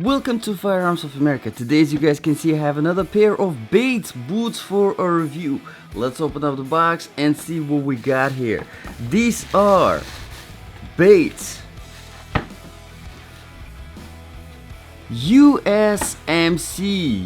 Welcome to Firearms of America. Today, as you guys can see, I have another pair of Bates boots for a review. Let's open up the box and see what we got here. These are Bates USMC.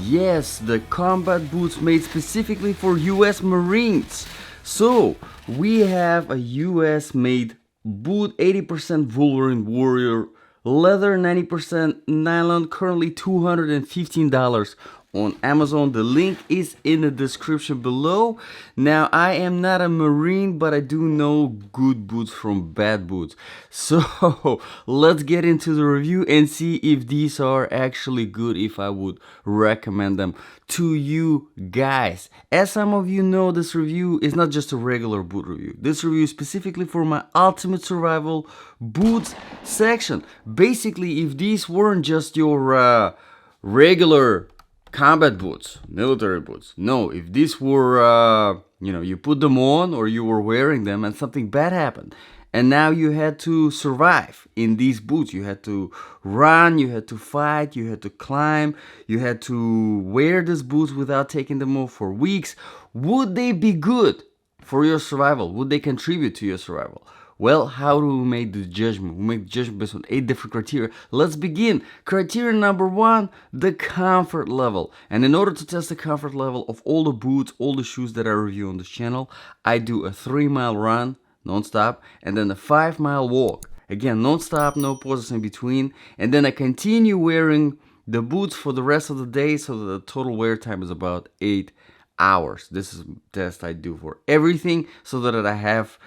Yes, the combat boots made specifically for US Marines. So, we have a US made boot, 80% Wolverine Warrior leather, 90% nylon, currently $215 on Amazon. The link is in the description below. Now, I am not a Marine, but I do know good boots from bad boots. So let's get into the review and see if these are actually good, if I would recommend them to you guys. As some of you know, this review is not just a regular boot review. This review is specifically for my ultimate survival boots section. Basically, if these weren't just your regular combat boots, military boots. No, if these were, you put them on or you were wearing them and something bad happened. And now you had to survive in these boots. You had to run, you had to fight, you had to climb, you had to wear these boots without taking them off for weeks. Would they be good for your survival? Would they contribute to your survival? Well, how do we make the judgment? We make the judgment based on 8 different criteria. Let's begin. Criteria number 1, the comfort level. And in order to test the comfort level of all the boots, all the shoes that I review on this channel, I do a 3-mile run, non-stop, and then a 5-mile walk. Again, non-stop, no pauses in between. And then I continue wearing the boots for the rest of the day, so that the total wear time is about 8 hours. This is a test I do for everything, so that I have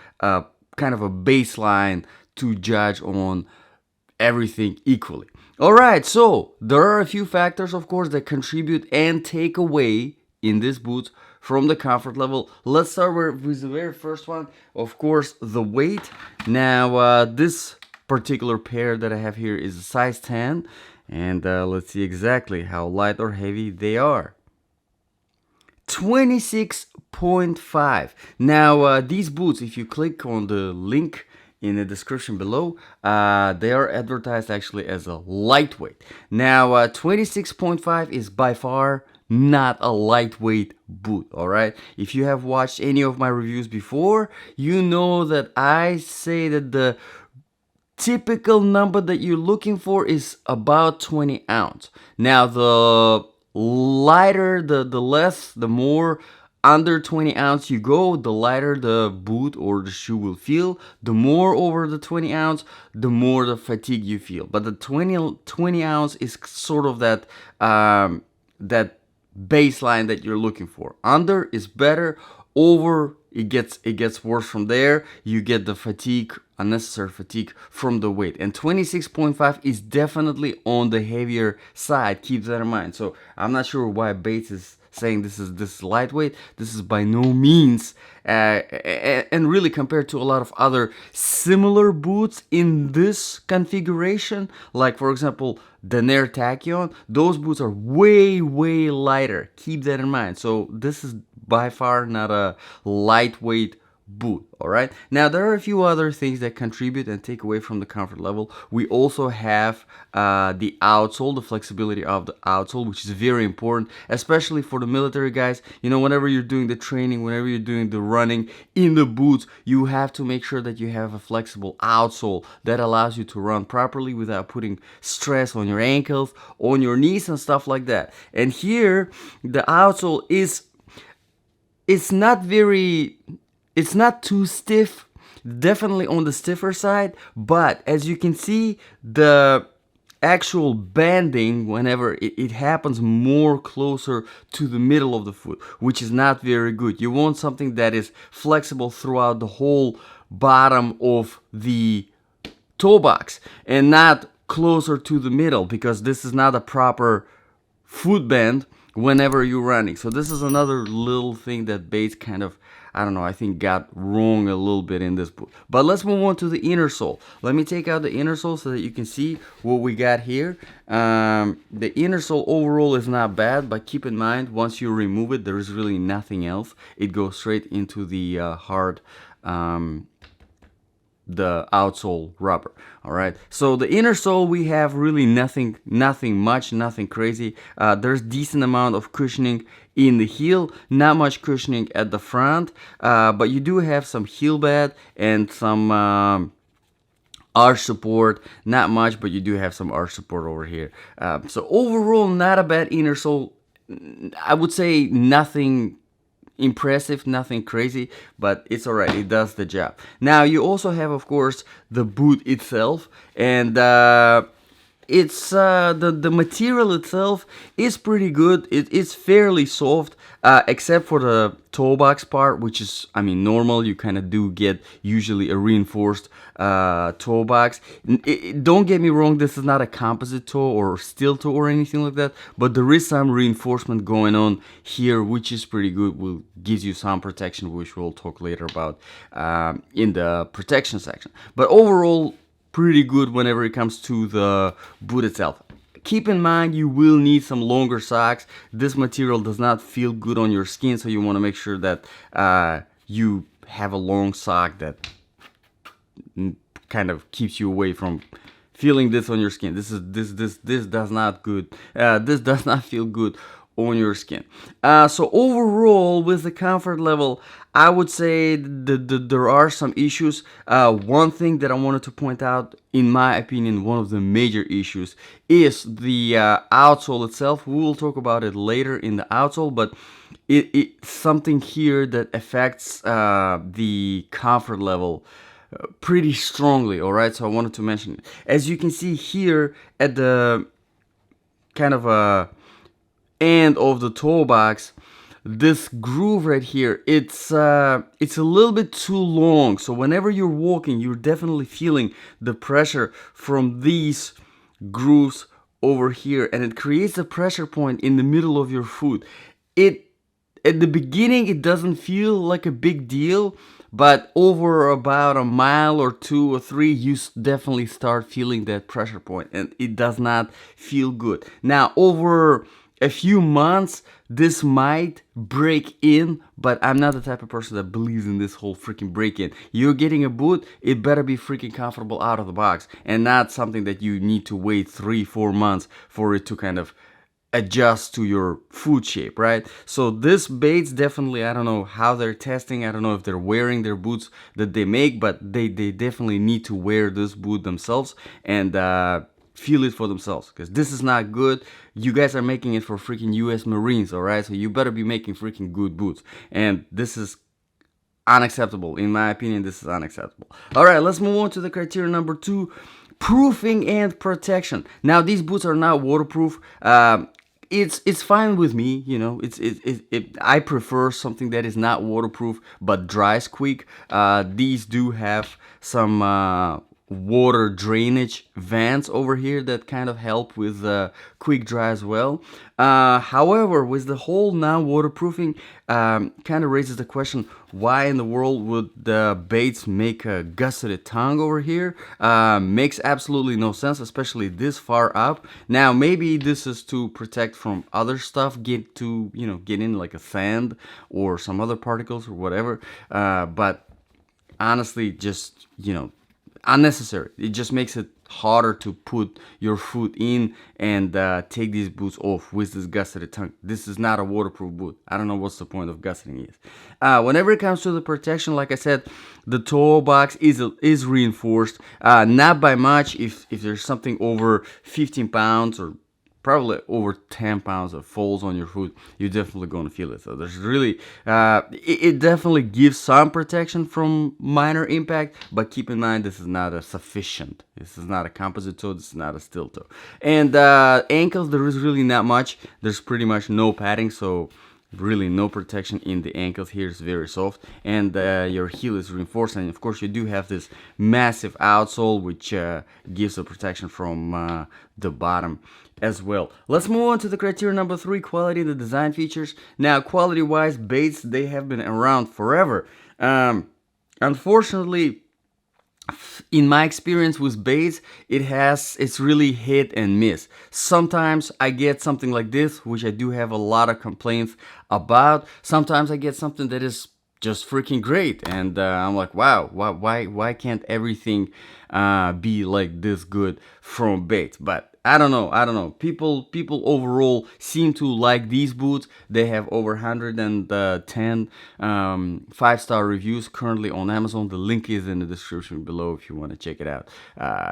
kind of a baseline to judge on everything equally. All right, so there are a few factors, of course, that contribute and take away in these boots from the comfort level. Let's start with the very first one, of course, the weight. Now, this particular pair that I have here is a size 10, and let's see exactly how light or heavy they are. 26.5. Now, these boots, if you click on the link in the description below, they are advertised actually as a lightweight. Now, 26.5 is by far not a lightweight boot, all right? If you have watched any of my reviews before, you know that I say that the typical number that you're looking for is about 20 ounce. Now, the lighter, the more under 20 ounce you go, the lighter the boot or the shoe will feel. The more over the 20 ounce, the more the fatigue you feel. But the 20 ounce is sort of that that baseline that you're looking for. Under is better. Over, it gets worse from there. You get the fatigue, unnecessary fatigue from the weight. And 26.5 is definitely on the heavier side. Keep that in mind. So I'm not sure why Bates is saying this is lightweight. This is by no means, and really compared to a lot of other similar boots in this configuration, like for example the Nair Tachyon, those boots are way lighter. Keep that in mind. So this is by far not a lightweight boot. All right, now there are a few other things that contribute and take away from the comfort level. We also have the outsole, the flexibility of the outsole, which is very important, especially for the military guys. Whenever you're doing the training, whenever you're doing the running in the boots, you have to make sure that you have a flexible outsole that allows you to run properly without putting stress on your ankles, on your knees and stuff like that. And here the outsole it's not too stiff, definitely on the stiffer side, but as you can see, the actual banding, whenever it happens more closer to the middle of the foot, which is not very good. You want something that is flexible throughout the whole bottom of the toe box and not closer to the middle, because this is not a proper foot bend whenever you're running. So this is another little thing that Bates kind of, I think got wrong a little bit in this boot. But let's move on to the inner sole. Let me take out the inner sole so that you can see what we got here. The inner sole overall is not bad, but keep in mind, once you remove it, there is really nothing else. It goes straight into the hard the outsole rubber. All right, so the inner sole we have really nothing much, nothing crazy. There's decent amount of cushioning in the heel, not much cushioning at the front, but you do have some heel bed and some arch support. Not much, but you do have some arch support over here. So overall, not a bad inner sole. I would say nothing impressive, nothing crazy, but it's alright, it does the job. Now you also have, of course, the boot itself, and it's the material itself is pretty good. It's fairly soft, except for the toe box part, which is, I mean, normal. You kind of do get usually a reinforced toe box. Don't get me wrong, this is not a composite toe or steel toe or anything like that, but there is some reinforcement going on here, which is pretty good. Will gives you some protection, which we'll talk later about in the protection section. But overall, pretty good whenever it comes to the boot itself. Keep in mind, you will need some longer socks. This material does not feel good on your skin, so you want to make sure that you have a long sock that kind of keeps you away from feeling this on your skin. This does not good. This does not feel good on your skin. So overall, with the comfort level, I would say there are some issues. One thing that I wanted to point out, in my opinion, one of the major issues is the outsole itself. We will talk about it later in the outsole, but it's something here that affects the comfort level pretty strongly. All right, so I wanted to mention it. As you can see here at the kind of end of the toe box, this groove right here, it's a little bit too long. So whenever you're walking, you're definitely feeling the pressure from these grooves over here, and it creates a pressure point in the middle of your foot. At the beginning, it doesn't feel like a big deal, but over about a mile or 2 or 3, you definitely start feeling that pressure point, and it does not feel good. Now, over a few months, this might break in, but I'm not the type of person that believes in this whole freaking break-in. You're getting a boot, it better be freaking comfortable out of the box, and not something that you need to wait 3-4 months for it to kind of adjust to your foot shape, right? So this Bates, definitely, I don't know how they're testing, I don't know if they're wearing their boots that they make, but they definitely need to wear this boot themselves and feel it for themselves, because this is not good. You guys are making it for freaking US Marines, all right? So you better be making freaking good boots, and this is unacceptable. In my opinion, this is unacceptable. All right, let's move on to the criteria number 2, proofing and protection. Now, these boots are not waterproof. It's fine with me, you know. I prefer something that is not waterproof but dries quick. These do have some water drainage vents over here that kind of help with quick dry as well. However, with the whole non-waterproofing, kind of raises the question, why in the world would the Bates make a gusseted tongue over here? Makes absolutely no sense, especially this far up. Now, maybe this is to protect from other stuff, get in like a sand or some other particles or whatever. But honestly, just, unnecessary. It just makes it harder to put your foot in and take these boots off with this gusseted tongue. This is not a waterproof boot. I don't know what's the point of gusseting it. Whenever it comes to the protection, like I said, the toe box is reinforced, not by much. If there's something over 15 pounds or probably over 10 pounds of falls on your foot, you're definitely going to feel it. So there's really, it definitely gives some protection from minor impact, but keep in mind, this is not a sufficient. This is not a composite toe, this is not a steel toe. And ankles, there is really not much. There's pretty much no padding, so really no protection in the ankles. Here is very soft, and your heel is reinforced, and of course you do have this massive outsole, which gives a protection from the bottom as well. Let's move on to the criteria number 3, quality and the design features. Now, quality wise, Bates, they have been around forever. Unfortunately, in my experience with Bates, it's really hit and miss. Sometimes I get something like this, which I do have a lot of complaints about. Sometimes I get something that is just freaking great. And I'm like, wow, why can't everything be like this good from Bates? But I don't know. People overall seem to like these boots. They have over 110 5-star reviews currently on Amazon. The link is in the description below if you want to check it out.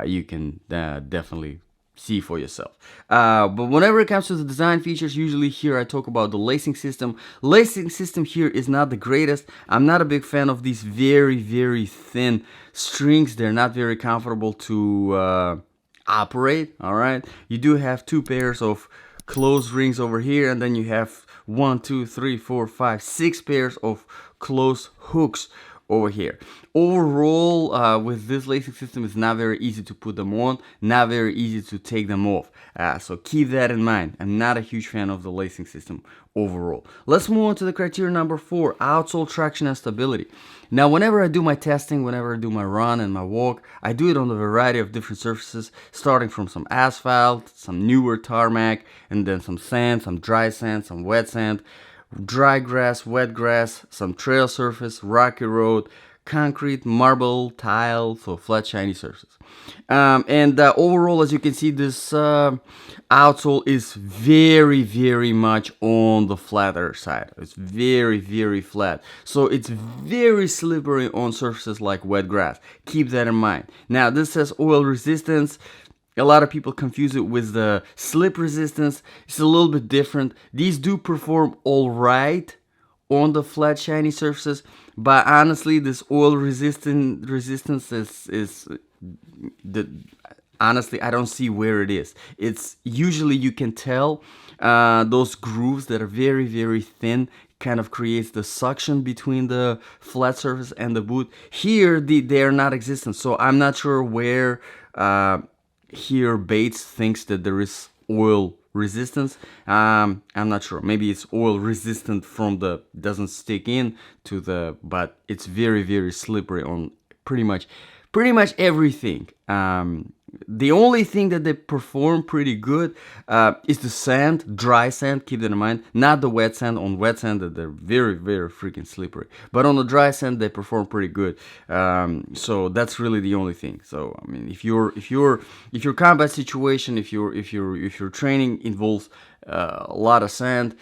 You can definitely see for yourself. But whenever it comes to the design features, usually here I talk about the lacing system. Lacing system here is not the greatest. I'm not a big fan of these very thin strings. They're not very comfortable to operate. All right, you do have 2 pairs of closed rings over here, and then you have 1, 2, 3, 4, 5, 6 pairs of closed hooks over here. Overall, with this lacing system, it's not very easy to put them on, not very easy to take them off. So keep that in mind. I'm not a huge fan of the lacing system overall. Let's move on to the criteria number 4, outsole traction and stability. Now, whenever I do my testing, whenever I do my run and my walk, I do it on a variety of different surfaces, starting from some asphalt, some newer tarmac, and then some sand, some dry sand, some wet sand, dry grass, wet grass, some trail surface, rocky road, concrete, marble, tile, so flat shiny surfaces. And overall, as you can see, this outsole is very much on the flatter side. It's very flat, so it's very slippery on surfaces like wet grass. Keep that in mind. Now, this says oil resistance. A lot of people confuse it with the slip resistance. It's a little bit different. These do perform all right on the flat shiny surfaces, but honestly, this oil resistance is honestly, I don't see where it is. It's usually, you can tell those grooves that are very thin kind of creates the suction between the flat surface and the boot. Here they are not existent, so I'm not sure where here Bates thinks that there is oil resistance. I'm not sure. Maybe it's oil resistant from the, doesn't stick in to the, but it's very slippery on pretty much everything. The only thing that they perform pretty good is the sand, dry sand. Keep that in mind. Not the wet sand. On wet sand, that they're very freaking slippery. But on the dry sand, they perform pretty good. So that's really the only thing. So I mean, if your combat situation, if your training involves a lot of sand,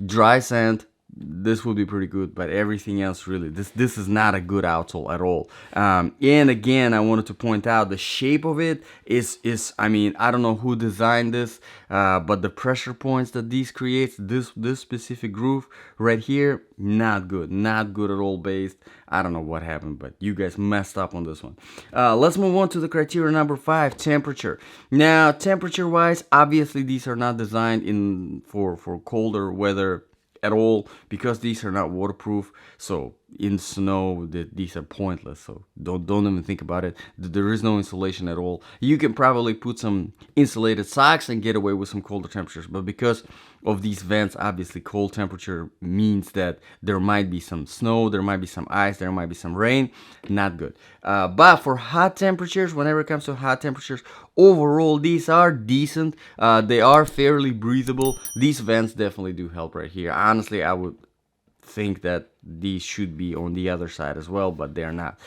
dry sand, this will be pretty good. But everything else, really, this is not a good outsole at all. And again, I wanted to point out the shape of it is I mean, I don't know who designed this, but the pressure points that these creates, this specific groove right here, not good at all. Based, I don't know what happened, but you guys messed up on this one. Let's move on to the criteria number 5, temperature. Now, temperature wise, obviously these are not designed in for colder weather at all, because these are not waterproof. So in snow, these are pointless, so don't even think about it. There is no insulation at all. You can probably put some insulated socks and get away with some colder temperatures, but because of these vents, obviously cold temperature means that there might be some snow, there might be some ice, there might be some rain. Not good. But for hot temperatures, whenever it comes to hot temperatures, overall these are decent. They are fairly breathable. These vents definitely do help right here. Honestly, I would think that these should be on the other side as well, but they're not,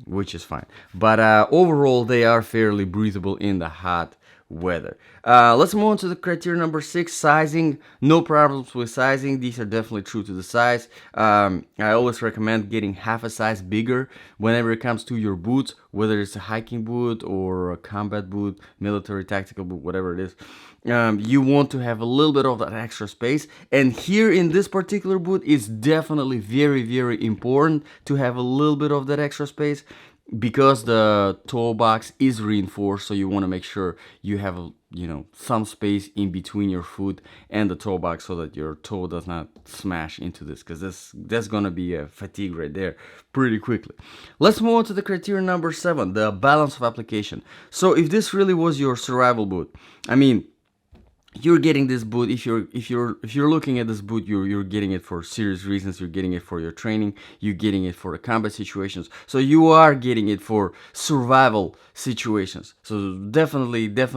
which is fine. But overall, they are fairly breathable in the hot weather. Let's move on to the criteria number 6, sizing. No problems with sizing. These are definitely true to the size. I always recommend getting half a size bigger whenever it comes to your boots, whether it's a hiking boot or a combat boot, military tactical boot, whatever it is. You want to have a little bit of that extra space, and here in this particular boot, it's definitely very important to have a little bit of that extra space, because the toe box is reinforced, so you want to make sure you have some space in between your foot and the toe box, so that your toe does not smash into this, because that's gonna be a fatigue right there pretty quickly. Let's move on to the criteria number 7, the balance of application. So if this really was your survival boot, I mean, you're getting this boot. If you're looking at this boot, you're getting it for serious reasons. You're getting it for your training, you're getting it for the combat situations, so you are getting it for survival situations. So definitely it's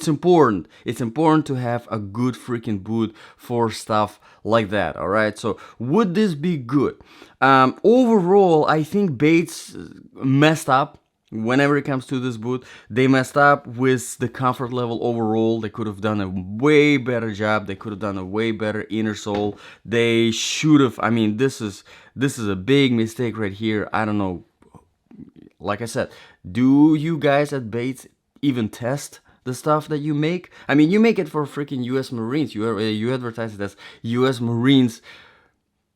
important to have a good freaking boot for stuff like that. All right, so would this be good? Overall, I think Bates messed up. Whenever it comes to this boot, they messed up with the comfort level overall. They could have done a way better job. They could have done a way better inner sole. They should have. I mean, this is a big mistake right here. I don't know. Like I said, do you guys at Bates even test the stuff that you make? I mean, you make it for freaking U.S. Marines. You advertise it as U.S. Marines,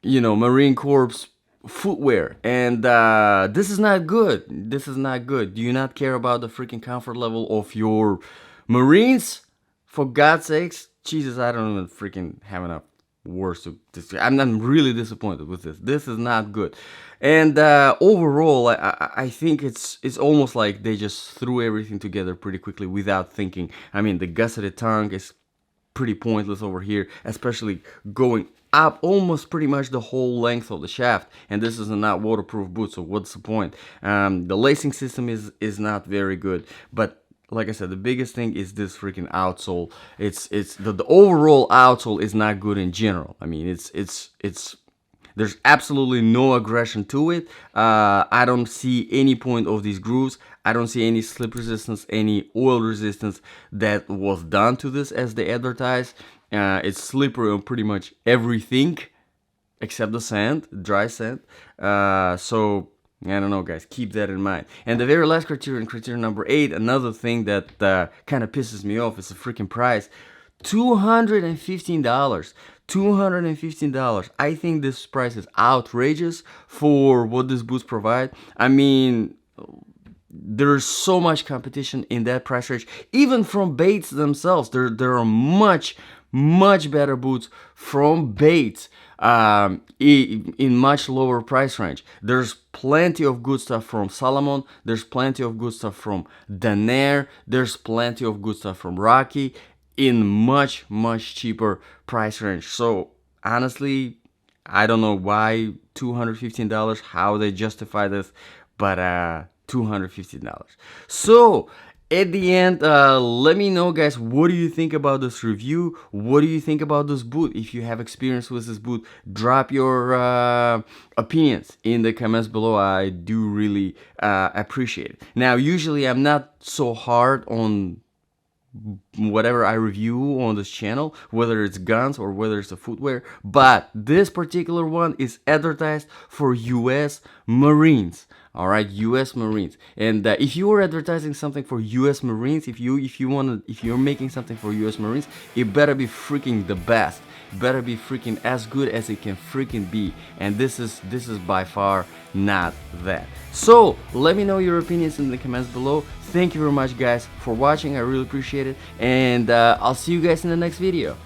Marine Corps footwear, and this is not good. This is not good. Do you not care about the freaking comfort level of your Marines? For God's sakes, Jesus, I don't even freaking have enough words to I'm really disappointed with this. This is not good. And overall, I think it's almost like they just threw everything together pretty quickly without thinking. I mean, the gusseted tongue is pretty pointless over here, especially going up almost pretty much the whole length of the shaft, and this is a not waterproof boot, so what's the point? The lacing system is not very good, but like I said, the biggest thing is this freaking outsole. It's the overall outsole is not good in general. I mean, it's there's absolutely no aggression to it. I don't see any point of these grooves. I don't see any slip resistance, any oil resistance that was done to this as they advertise. It's slippery on pretty much everything except the sand, dry sand. So I don't know, guys. Keep that in mind. And the very last criterion number 8, another thing that kind of pisses me off is the freaking price. $215. $215. I think this price is outrageous for what these boots provide. I mean, there's so much competition in that price range. Even from Bates themselves, there are much better boots from Bates in much lower price range. There's plenty of good stuff from Salomon. There's plenty of good stuff from Danair. There's plenty of good stuff from Rocky in much cheaper price range. So honestly, I don't know why $215, how they justify this, but $215. So at the end, let me know, guys, what do you think about this review? What do you think about this boot? If you have experience with this boot, drop your opinions in the comments below. I do really appreciate it. Now, usually I'm not so hard on whatever I review on this channel, whether it's guns or whether it's the footwear, but this particular one is advertised for US Marines. All right, US Marines. And if you are advertising something for US Marines, if you're making something for US Marines, it better be freaking the best. It better be freaking as good as it can freaking be. And this is by far not that. So let me know your opinions in the comments below. Thank you very much, guys, for watching. I really appreciate it, and I'll see you guys in the next video.